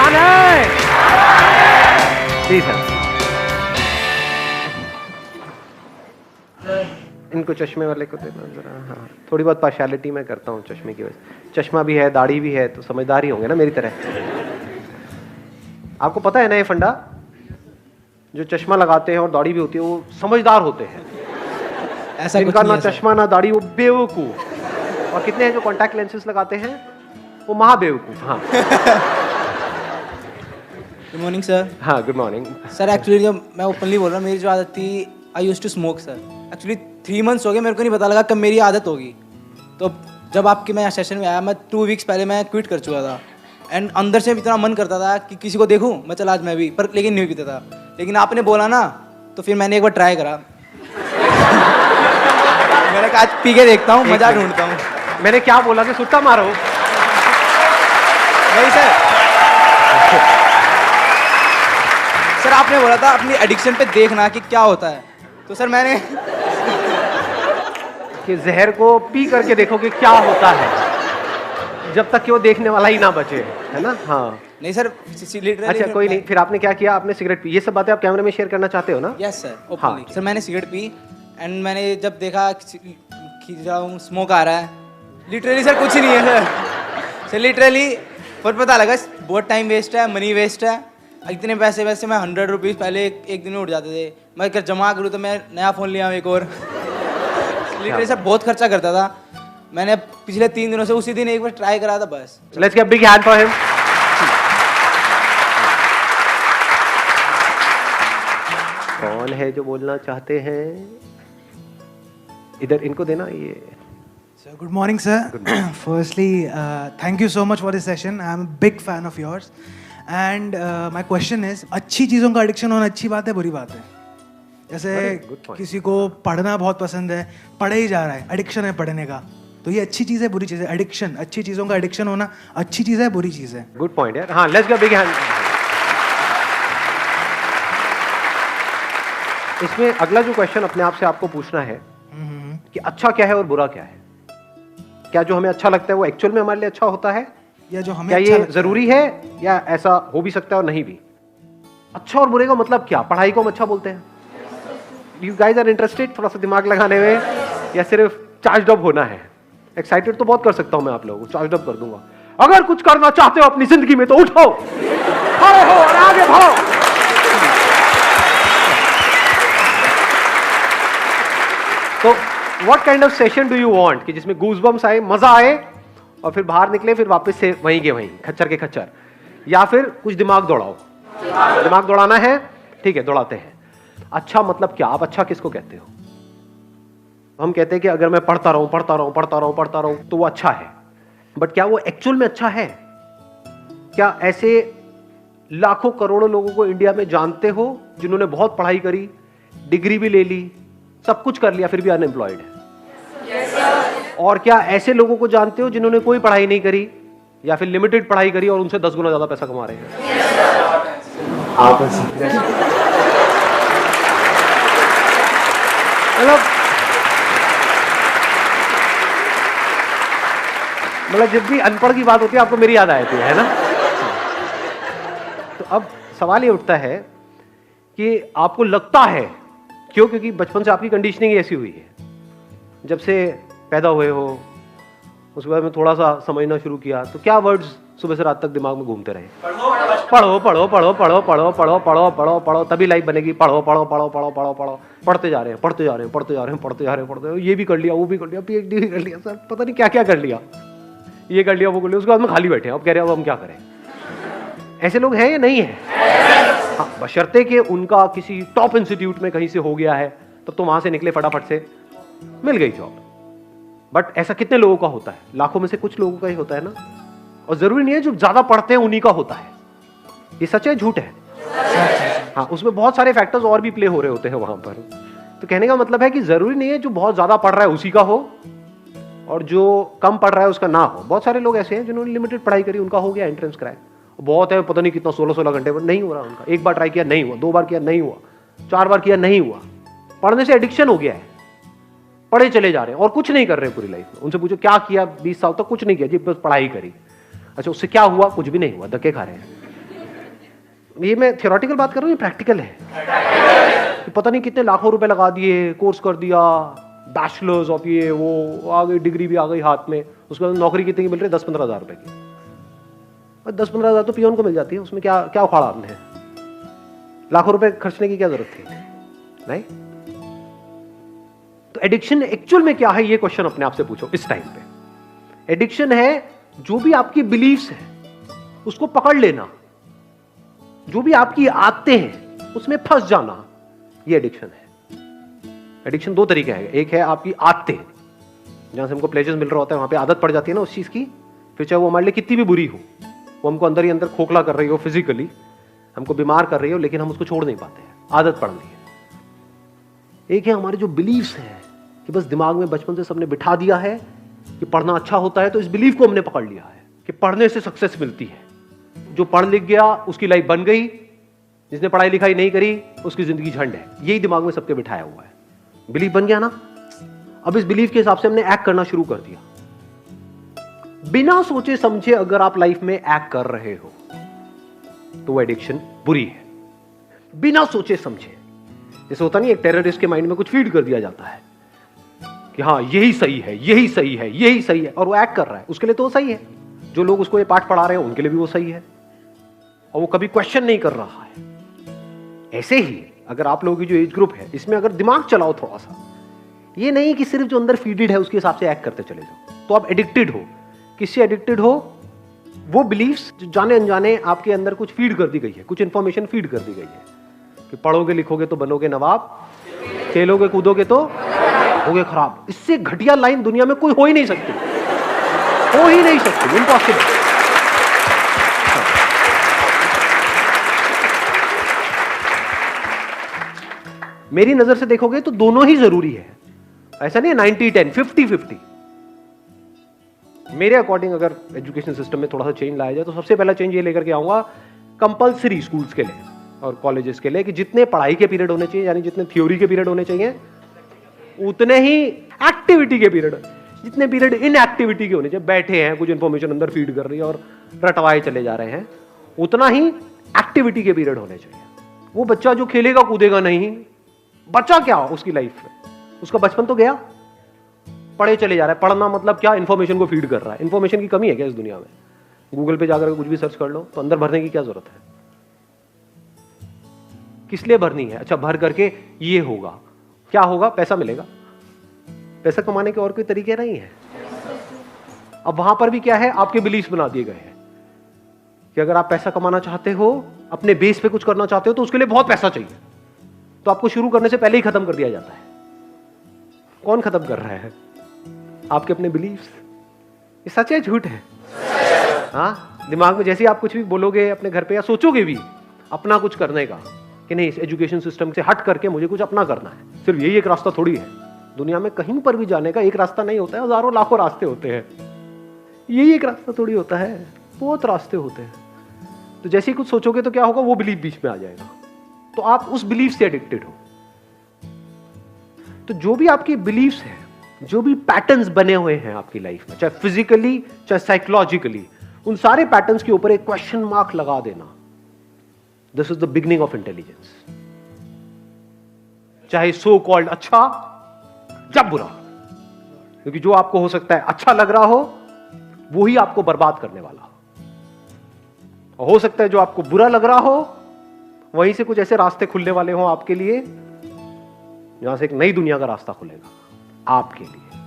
कौन है? प्लीज है। इनको चश्मे वाले को देना जरा। हाँ, थोड़ी बहुत पार्शियलिटी मैं करता हूँ चश्मे की वजह। चश्मा भी है, दाढ़ी भी है, तो समझदार ही होंगे ना मेरी तरह। आपको पता है ना ये फंडा, जो चश्मा लगाते हैं और दाढ़ी भी होती है वो समझदार होते हैं। ऐसा जिनका कुछ ना नहीं है चश्मा ना दाढ़ी वो बेवकूफ। और कितने हैं जो कॉन्टैक्ट लेंसेज लगाते हैं वो महाबेवकूफ। हाँ गुड मॉर्निंग सर। हाँ, गुड मॉर्निंग सर एक्चुअली जब मैं ओपनली बोल रहा हूँ, मेरी जो आदत थी, I use to smoke sir. Actually 3 months हो गए, मेरे को नहीं पता लगा कब मेरी आदत होगी। तो जब आपके मैं सेशन में आया, मैं 2 वीक्स पहले मैं क्विट कर चुका था। एंड अंदर से इतना मन करता था कि किसी को देखूं, मैं चला आज मैं भी, पर लेकिन नहीं पीता था। लेकिन आपने बोला ना, तो फिर मैंने एक बार ट्राई करा। मैंने कहा आज पी के देखता हूँ, मजा ढूंढता हूँ। मैंने क्या बोला कि सुट्टा मारो? नहीं सर, सर आपने बोला था अपनी एडिक्शन पे देखना कि क्या होता है। तो सर मैंने कि जहर को पी करके देखो कि क्या होता है, जब तक कि वो देखने वाला ही ना बचे, है ना? हाँ नहीं सर, अच्छा कोई नहीं। फिर आपने क्या किया? आपने सिगरेट पी। ये सब बातें आप कैमरे में शेयर करना चाहते हो ना? यस सर, हाँ। ओपनली। सर मैंने सिगरेट पी एंड मैंने जब देखा खींच रहा हूँ, स्मोक आ रहा है, लिटरली सर कुछ नहीं है सर लिटरली। पर पता लगा बहुत टाइम वेस्ट है, मनी वेस्ट है। इतने पैसे वैसे मैं 100 रुपीज़ पहले एक दिन में उठ जाते थे। मैं अगर जमा करूँ तो मैं नया फ़ोन लिया एक और। लिटरली सर बहुत खर्चा करता था। मैंने पिछले 3 दिनों से उसी दिन एक बार ट्राई करा था बस। Let's give big hand for him. कौन है जो बोलना चाहते हैं? इधर इनको देना ये। So good morning, sir. Firstly, thank you so much for this session. I am a big fan of yours. And my question is, अच्छी चीज़ों का एडिक्शन होना अच्छी बात है, बुरी बात है? जैसे किसी को पढ़ना बहुत पसंद है, पढ़े ही जा रहा है, एडिक्शन है पढ़ने का, तो ये अच्छी चीज़ है बुरी चीज़ है? एडिक्शन, अच्छी चीज़ों का एडिक्शन होना अच्छी चीज़ है बुरी चीज़ है? गुड पॉइंट यार। हाँ, लेट्स गिव बिग हैंड। इसमें अगला जो क्वेश्चन अपने आप से आपको पूछना है कि अच्छा क्या है और बुरा क्या है। क्या जो हमें अच्छा लगता है वो एक्चुअल में हमारे लिए अच्छा होता है, या जो हमें क्या अच्छा ये लगता जरूरी है, या ऐसा हो भी सकता है और नहीं भी? अच्छा और बुरे का मतलब क्या? पढ़ाई को हम अच्छा बोलते हैं? यू गाइज आर इंटरेस्टेड थोड़ा सा दिमाग लगाने में, या सिर्फ चार्ज अप होना है? एक्साइटेड तो बहुत कर सकता हूं मैं आप लोगों को, चार्ज अप कर दूंगा। अगर कुछ करना चाहते हो अपनी जिंदगी में तो उठो, खड़े हो और आगे बढ़ो। तो what kind of session do you want कि जिसमें गूज़बम्स आए, मजा आए, और फिर बाहर निकले फिर वापस से वहीं के वहीं, खच्चर के खच्चर? या फिर कुछ दिमाग दौड़ाओ? दिमाग दौड़ाना है, ठीक है, दौड़ाते हैं। अच्छा मतलब क्या? आप अच्छा किसको कहते हो? हम कहते हैं कि अगर मैं पढ़ता रहूं पढ़ता रहूं पढ़ता रहूं पढ़ता रहूं तो वो अच्छा है, बट क्या वो एक्चुअल में अच्छा है? क्या ऐसे लाखों करोड़ों लोगों को इंडिया में जानते हो जिन्होंने बहुत पढ़ाई करी, डिग्री भी ले ली, सब कुछ कर लिया, फिर भी अनएम्प्लॉयड है? और क्या ऐसे लोगों को जानते हो जिन्होंने कोई पढ़ाई नहीं करी या फिर लिमिटेड पढ़ाई करी और उनसे 10 गुना ज्यादा पैसा कमा रहे हैं? मतलब जब भी अनपढ़ की बात होती है आपको मेरी याद आती है ना? तो अब सवाल ये उठता है कि आपको लगता है क्यों? क्योंकि बचपन से आपकी कंडीशनिंग ऐसी हुई है, जब से पैदा हुए हो उसके बाद में थोड़ा सा समझना शुरू किया तो क्या वर्ड्स सुबह से रात तक दिमाग में घूमते रहे? पढ़ो पढ़ो पढ़ो पढ़ो पढ़ो पढ़ो पढ़ो पढ़ो पढ़ो तभी लाइफ बनेगी। पढ़ो पढ़ो पढ़ो पढ़ो पढ़ो पढ़ो, पढ़ते जा रहे हैं पढ़ते जा रहे हैं पढ़ते जा रहे हैं पढ़ते जा रहे हैं पढ़ते, ये भी कर लिया वो भी कर लिया, PhD भी कर लिया, सर पता नहीं क्या क्या कर लिया, ये कर लिया वो कर लिया, उसके बाद में खाली बैठे हैं, अब कह रहे हैं अब हम क्या करें? ऐसे लोग हैं या नहीं है? हाँ, बशर्ते कि उनका किसी टॉप इंस्टीट्यूट में कहीं से हो गया है, तब तो वहां से निकले फटाफट से मिल गई जॉब। बट ऐसा कितने लोगों का होता है? लाखों में से कुछ लोगों का ही होता है ना। और जरूरी नहीं है जो ज्यादा पढ़ते हैं उन्हीं का होता है। ये सच है झूठ है? हाँ, उसमें बहुत सारे फैक्टर्स और भी प्ले हो रहे होते हैं वहां पर। तो कहने का मतलब है कि जरूरी नहीं है जो बहुत ज्यादा पढ़ रहा है उसी का हो और जो कम पढ़ रहा है उसका ना हो। बहुत सारे लोग ऐसे हैं जिन्होंने लिमिटेड पढ़ाई करी, उनका हो गया एंट्रेंस क्रैक, बहुत है पता नहीं कितना 16-16 घंटे पर नहीं हो रहा उनका। एक बार ट्राई किया नहीं हुआ, 2 बार किया नहीं हुआ, 4 बार किया नहीं हुआ। पढ़ने से एडिक्शन हो गया है, पढ़े चले जा रहे हैं और कुछ नहीं कर रहे हैं पूरी लाइफ में। उनसे पूछो क्या किया 20 साल तक? कुछ नहीं किया जी, बस पढ़ाई करी। अच्छा उससे क्या हुआ? कुछ भी नहीं हुआ, धक्के खा रहे हैं। ये मैं थियोरेटिकल बात कर रहा हूँ, ये प्रैक्टिकल है। कि पता नहीं कितने लाखों रुपए लगा दिए, कोर्स कर दिया, बैचलर्स ऑफ ये वो, आ गई डिग्री भी आ गई हाथ में, उसके बाद नौकरी कितनी की मिल रही है? 10-15 हज़ार रुपए की। और 10-15 हज़ार तो पियोन को मिल जाती है, उसमें क्या क्या उखाड़ा आपने? लाखों रुपए खर्चने की क्या जरूरत थी? नहीं। तो एडिक्शन एक्चुअल में क्या है, ये क्वेश्चन अपने आप से पूछो इस टाइम पे। एडिक्शन है जो भी आपकी बिलीफ्स है उसको पकड़ लेना, जो भी आपकी आदतें हैं उसमें फंस जाना, ये एडिक्शन है। एडिक्शन दो तरीके हैं, एक है आपकी आदतें, जहां से हमको प्लेजर्स मिल रहा होता है, वहां पे आदत पड़ जाती है ना उस चीज की, फिर चाहे वो हमारे लिए कितनी भी बुरी हो, वो हमको अंदर ही अंदर खोखला कर रही हो, फिजिकली हमको बीमार कर रही हो, लेकिन हम उसको छोड़ नहीं पाते हैं, आदत पड़ रही है। एक है हमारे जो बिलीव्स हैं कि बस दिमाग में बचपन से सबने बिठा दिया है कि पढ़ना अच्छा होता है, तो इस बिलीफ को हमने पकड़ लिया है कि पढ़ने से सक्सेस मिलती है। जो पढ़ लिख गया उसकी लाइफ बन गई, जिसने पढ़ाई लिखाई नहीं करी उसकी जिंदगी झंड है, यही दिमाग में सबके बिठाया हुआ है। बिलीफ बन गया ना, अब इस बिलीफ के हिसाब से हमने एक्ट करना शुरू कर दिया। बिना सोचे समझे अगर आप लाइफ में एक्ट कर रहे हो तो वो एडिक्शन बुरी है। बिना सोचे समझे, जैसे होता नहीं, एक टेररिस्ट के माइंड में कुछ फीड कर दिया जाता है कि हाँ यही सही है, यही सही है, यही सही है, और वो एक्ट कर रहा है, उसके लिए तो वो सही है। जो लोग उसको ये पाठ पढ़ा रहे हैं उनके लिए भी वो सही है, और वो कभी क्वेश्चन नहीं कर रहा है। ऐसे ही अगर आप लोगों की जो एज ग्रुप है इसमें अगर दिमाग चलाओ थोड़ा सा, ये नहीं कि सिर्फ जो अंदर फीडेड है उसके हिसाब से एक्ट करते चले जाओ, तो आप एडिक्टेड हो। किससे एडिक्टेड हो? वो बिलीफ्स जो जाने अनजाने आपके अंदर कुछ फीड कर दी गई है, कुछ इंफॉर्मेशन फीड कर दी गई है कि पढ़ोगे लिखोगे तो बनोगे नवाब, खेलोगे कूदोगे तो होगे खराब। इससे घटिया लाइन दुनिया में कोई हो ही नहीं सकती, हो ही नहीं सकती, इम्पॉसिबल। मेरी नजर से देखोगे तो दोनों ही जरूरी है, ऐसा नहीं है 90-10, 50-50। मेरे अकॉर्डिंग अगर एजुकेशन सिस्टम में थोड़ा सा चेंज लाया जाए तो सबसे पहला चेंज ये लेकर के आऊंगा कंपलसरी स्कूल्स के लिए और कॉलेजेस के लिए कि जितने पढ़ाई के पीरियड होने चाहिए, यानी जितने थ्योरी के पीरियड होने चाहिए, उतने ही एक्टिविटी के पीरियड, जितने पीरियड इन एक्टिविटी के होने चाहिए, बैठे हैं कुछ इंफॉर्मेशन अंदर फीड कर रही है और रटवाए चले जा रहे हैं, उतना ही एक्टिविटी के पीरियड होने चाहिए। वो बच्चा जो खेलेगा कूदेगा नहीं, बच्चा क्या उसकी लाइफ में, उसका बचपन तो गया, पढ़े चले जा रहा है। पढ़ना मतलब क्या? इंफॉर्मेशन को फीड कर रहा है। इंफॉर्मेशन की कमी है क्या इस दुनिया में? गूगल पे जाकर कुछ भी सर्च कर लो तो अंदर भरने की क्या जरूरत है? किस लिए भरनी है? अच्छा, भर करके ये होगा, क्या होगा? पैसा मिलेगा। पैसा कमाने के और कोई तरीके नहीं है। अब वहां पर भी क्या है, आपके बिलीफ बना दिए गए हैं कि अगर आप पैसा कमाना चाहते हो, अपने बेस पे कुछ करना चाहते हो, तो उसके लिए बहुत पैसा चाहिए, तो आपको शुरू करने से पहले ही खत्म कर दिया जाता है। कौन खत्म कर रहा है? आपके अपने बिलीफ्स। ये सच है झूठ है? हाँ, दिमाग में जैसे ही आप कुछ भी बोलोगे अपने घर पे या सोचोगे भी अपना कुछ करने का कि नहीं, इस एजुकेशन सिस्टम से हट करके मुझे कुछ अपना करना है, सिर्फ यही एक रास्ता थोड़ी है। दुनिया में कहीं पर भी जाने का एक रास्ता नहीं होता है, हजारों लाखों रास्ते होते हैं। यही एक रास्ता थोड़ी होता है, बहुत रास्ते होते हैं। तो जैसे ही कुछ सोचोगे तो क्या होगा, वो बिलीफ बीच में आ जाएगा, तो आप उस बिलीफ से एडिक्टेड हो। तो जो भी आपके बिलीफ्स हैं, जो भी पैटर्न्स बने हुए हैं आपकी लाइफ में, चाहे फिजिकली चाहे साइकोलॉजिकली, उन सारे पैटर्न्स के ऊपर एक क्वेश्चन मार्क लगा देना। This is the beginning of intelligence. चाहे सो कॉल्ड अच्छा या बुरा, क्योंकि जो आपको हो सकता है अच्छा लग रहा हो वो ही आपको बर्बाद करने वाला हो, और हो सकता है जो आपको बुरा लग रहा हो वहीं से कुछ ऐसे रास्ते खुलने वाले हो आपके लिए जहां से एक नई दुनिया का रास्ता खुलेगा आपके लिए।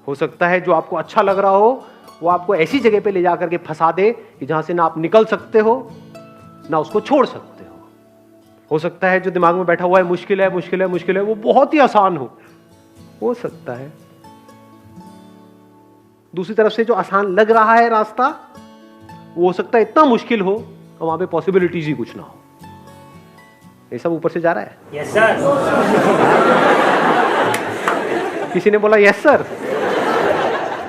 हो सकता है जो आपको अच्छा लग रहा हो वो आपको ऐसी जगह पे ले जाकर के फंसा दे कि जहां से ना आप निकल सकते हो ना उसको छोड़ सकते हो सकता है जो दिमाग में बैठा हुआ है मुश्किल है मुश्किल है मुश्किल है, वो बहुत ही आसान हो सकता है। दूसरी तरफ से जो आसान लग रहा है रास्ता, वो हो सकता है इतना मुश्किल हो और वहां पे पॉसिबिलिटीज ही कुछ ना हो। ये सब ऊपर से जा रहा है। Yes sir. किसी ने बोला यस सर।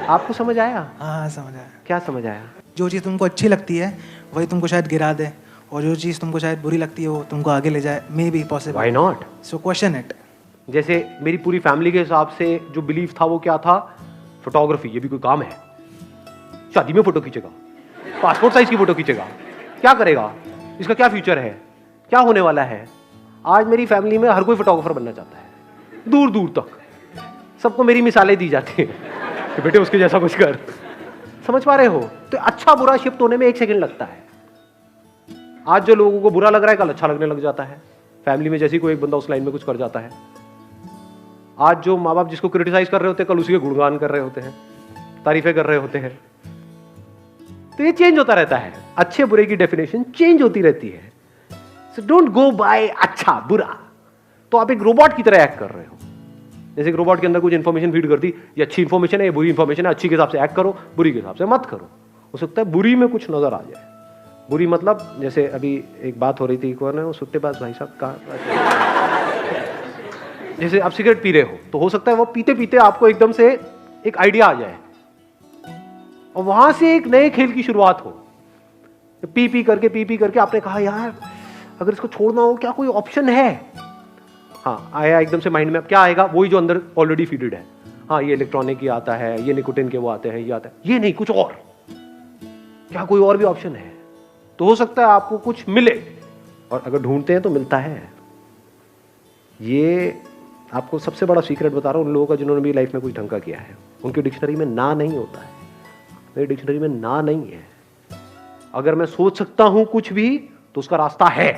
आपको समझ आया? हाँ समझ आया। क्या समझ आया? जो चीज़ तुमको अच्छी लगती है वही तुमको शायद गिरा दे, और जो चीज़ तुमको शायद बुरी लगती है वो तुमको आगे ले जाए। May be possible. Why not? So question it. जैसे मेरी पूरी फैमिली के हिसाब से जो बिलीफ था वो क्या था? फोटोग्राफी। ये भी कोई काम है? शादी में फोटो खींचेगा, पासपोर्ट साइज की फोटो खींचेगा, क्या करेगा? इसका क्या फ्यूचर है, क्या होने वाला है। आज मेरी फैमिली में हर कोई फोटोग्राफर बनना चाहता है, दूर दूर तक सबको मेरी मिसालें दी जाती हैं कि बेटे उसके जैसा कुछ कर। समझ पा रहे हो? तो अच्छा बुरा शिफ्ट होने में 1 सेकंड लगता है। आज जो लोगों को बुरा लग रहा है कल अच्छा लगने लग जाता है। फैमिली में जैसे कोई एक बंदा उस लाइन में कुछ कर जाता है, आज जो माँ बाप जिसको क्रिटिसाइज कर रहे होते हैं कल उसी के गुणगान कर रहे होते हैं, तारीफें कर रहे होते हैं। तो ये चेंज होता रहता है, अच्छे बुरे की डेफिनेशन चेंज होती रहती है। सो डोंट गो बाय अच्छा बुरा। तो आप एक रोबोट की तरह एक्ट कर रहे हो। जैसे एक रोबोट के अंदर कुछ इंफॉर्मेशन फीड कर दी, ये अच्छी इंफॉर्मेशन है, ये बुरी इंफॉर्मेशन है, अच्छी के हिसाब से एक्ट करो, बुरी के हिसाब से मत करो। हो सकता है बुरी में कुछ नजर आ जाए। बुरी मतलब जैसे अभी एक बात हो रही थी, कौन है वो सुट्टेबाज भाई साहब का, जैसे आप सिगरेट पी रहे हो तो हो सकता है वो पीते पीते आपको एकदम से एक आइडिया आ जाए और वहां से एक नए खेल की शुरुआत हो। पी पी करके आपने कहा यार अगर इसको छोड़ना हो क्या कोई ऑप्शन है। हाँ आया एकदम से माइंड में, अब क्या आएगा, वही जो अंदर ऑलरेडी फीडेड है। हाँ ये इलेक्ट्रॉनिक ये आता है, ये निकोटिन के वो आते हैं, ये आता है, ये नहीं कुछ और, क्या कोई और भी ऑप्शन है। तो हो सकता है आपको कुछ मिले, और अगर ढूंढते हैं तो मिलता है। ये आपको सबसे बड़ा सीक्रेट बता रहा हूं उन लोगों का जिन्होंने भी लाइफ में कुछ ढंग का किया है। उनकी डिक्शनरी में ना नहीं होता है, मेरी डिक्शनरी में ना नहीं है। अगर मैं सोच सकता हूं कुछ भी तो उसका रास्ता है।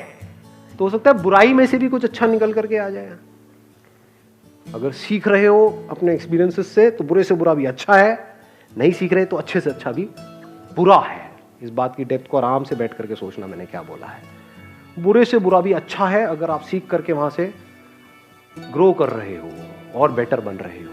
तो हो सकता है बुराई में से भी कुछ अच्छा निकल करके आ जाए। अगर सीख रहे हो अपने एक्सपीरियंसेस से तो बुरे से बुरा भी अच्छा है, नहीं सीख रहे तो अच्छे से अच्छा भी बुरा है। इस बात की डेप्थ को आराम से बैठ करके सोचना मैंने क्या बोला है। बुरे से बुरा भी अच्छा है अगर आप सीख करके वहां से ग्रो कर रहे हो और बेटर बन रहे हो।